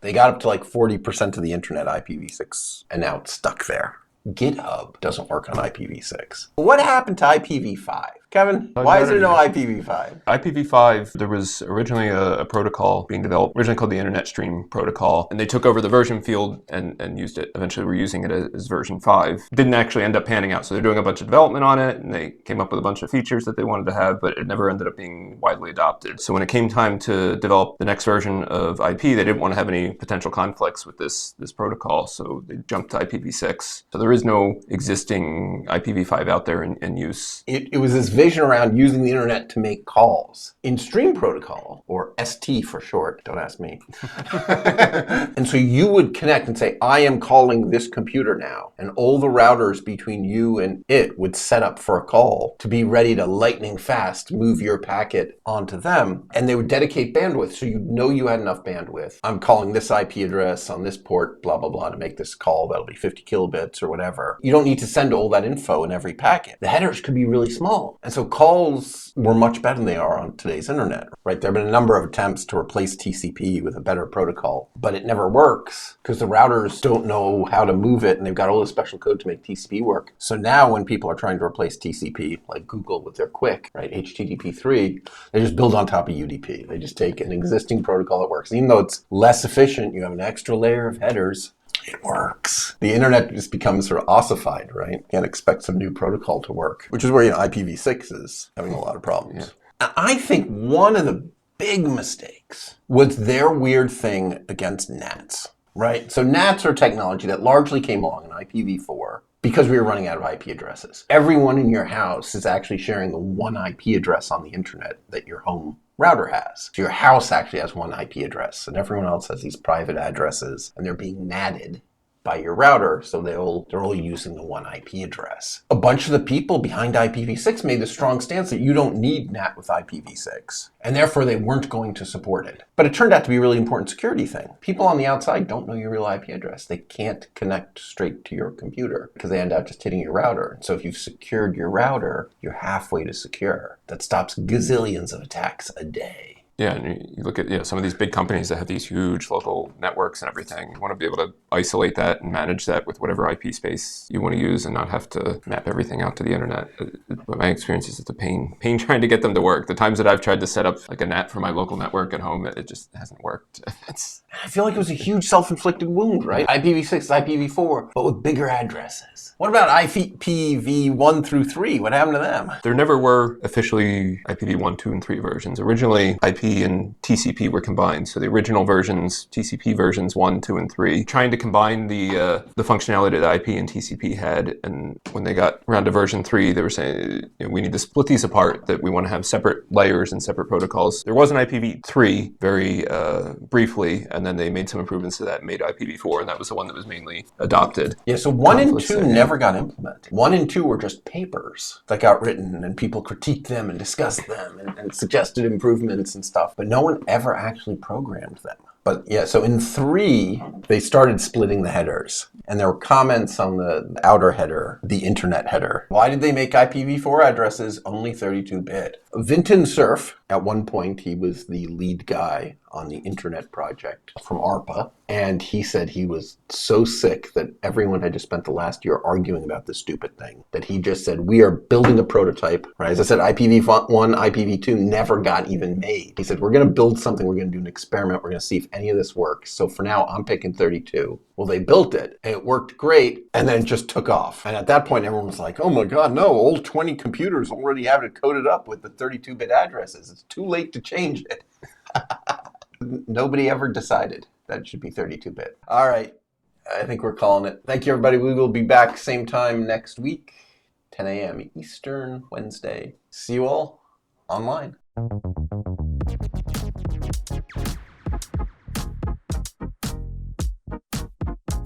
They got up to like 40% of the internet IPv6, and now it's stuck there. GitHub doesn't work on IPv6. What happened to IPv5? Kevin, why is there no IPv5? IPv5, there was originally a protocol being developed, originally called the Internet Stream Protocol, and they took over the version field and used it. Eventually, we're using it as version 5. Didn't actually end up panning out, so they're doing a bunch of development on it, and they came up with a bunch of features that they wanted to have, but it never ended up being widely adopted. So when it came time to develop the next version of IP, they didn't want to have any potential conflicts with this protocol, so they jumped to IPv6. So there is no existing IPv5 out there in use. It was this vision around using the internet to make calls. In Stream Protocol, or ST for short, don't ask me. And so you would connect and say, I am calling this computer now. And all the routers between you and it would set up for a call to be ready to lightning fast move your packet onto them. And they would dedicate bandwidth, so you know you had enough bandwidth. I'm calling this IP address on this port, blah, blah, blah, to make this call. That'll be 50 kilobits or whatever. You don't need to send all that info in every packet. The headers could be really small. And so calls were much better than they are on today's internet, right? There have been a number of attempts to replace TCP with a better protocol, but it never works because the routers don't know how to move it, and they've got all this special code to make TCP work. So now when people are trying to replace TCP, like Google with their QUIC, right, HTTP 3, they just build on top of UDP. They just take an existing protocol that works. Even though it's less efficient, you have an extra layer of headers. It works. The internet just becomes sort of ossified, right? You can't expect some new protocol to work, which is where IPv6 is having a lot of problems. Yeah. I think one of the big mistakes was their weird thing against NATs, right? So NATs are technology that largely came along in IPv4 because we were running out of IP addresses. Everyone in your house is actually sharing the one IP address on the internet that your home router has. So your house actually has one IP address, and everyone else has these private addresses, and they're being NATed by your router, so they're all using the one IP address. A bunch of the people behind IPv6 made the strong stance that you don't need NAT with IPv6, and therefore they weren't going to support it. But it turned out to be a really important security thing. People on the outside don't know your real IP address. They can't connect straight to your computer because they end up just hitting your router. So if you've secured your router, you're halfway to secure. That stops gazillions of attacks a day. Yeah, and you look at some of these big companies that have these huge local networks and everything. You want to be able to isolate that and manage that with whatever IP space you want to use and not have to map everything out to the internet. But my experience is it's a pain trying to get them to work. The times that I've tried to set up like a NAT for my local network at home, it just hasn't worked. I feel like it was a huge self-inflicted wound, right? IPv6 is IPv4, but with bigger addresses. What about IPv1 through 3? What happened to them? There never were officially IPv1, 2, and 3 versions. Originally, IP and TCP were combined. So the original versions, TCP versions 1, 2, and 3, trying to combine the functionality that IP and TCP had. And when they got around to version 3, they were saying, we need to split these apart, that we want to have separate layers and separate protocols. There was an IPv3 very briefly, and then they made some improvements to that and made IPv4, and that was the one that was mainly adopted. Yeah, so 1 and 2 never got implemented. 1 and 2 were just papers that got written, and people critiqued them and discussed them and suggested improvements and stuff, but no one ever actually programmed them. But yeah, so in 3, they started splitting the headers. And there were comments on the outer header, the internet header. Why did they make IPv4 addresses only 32-bit? Vinton Cerf, at one point, he was the lead guy on the internet project from ARPA. And he said he was so sick that everyone had just spent the last year arguing about this stupid thing, that he just said, we are building a prototype. Right? As I said, IPv1, IPv2 never got even made. He said, we're going to build something. We're going to do an experiment. We're going to see if any of this works. So for now, I'm picking 32. Well, they built it. It worked great. And then it just took off. And at that point, everyone was like, oh my God, no, all 20 computers already have it coded up with the 32-bit addresses. It's too late to change it. Nobody ever decided that it should be 32-bit. All right. I think we're calling it. Thank you, everybody. We will be back same time next week, 10 a.m. Eastern, Wednesday. See you all online.